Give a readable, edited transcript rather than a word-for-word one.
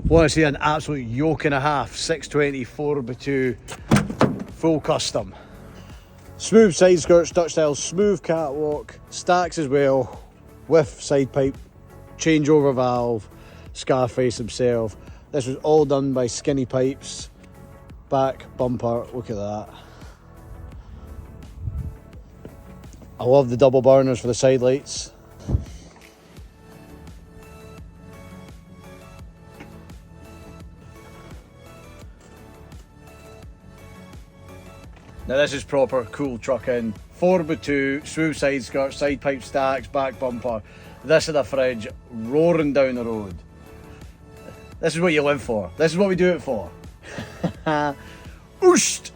Want to see an absolute yoke and a half, 620 4x2 full custom. Smooth side skirts, Dutch style, smooth catwalk, stacks as well, with side pipe, changeover valve, Scarface himself. This was all done by Skinny Pipes. Back bumper, look at that. I love the double burners for the side lights. Now this is proper cool trucking. 4x2, smooth side skirts, side pipe stacks, back bumper. This is a fridge roaring down the road. This is what you live for. This is what we do it for. Oosht!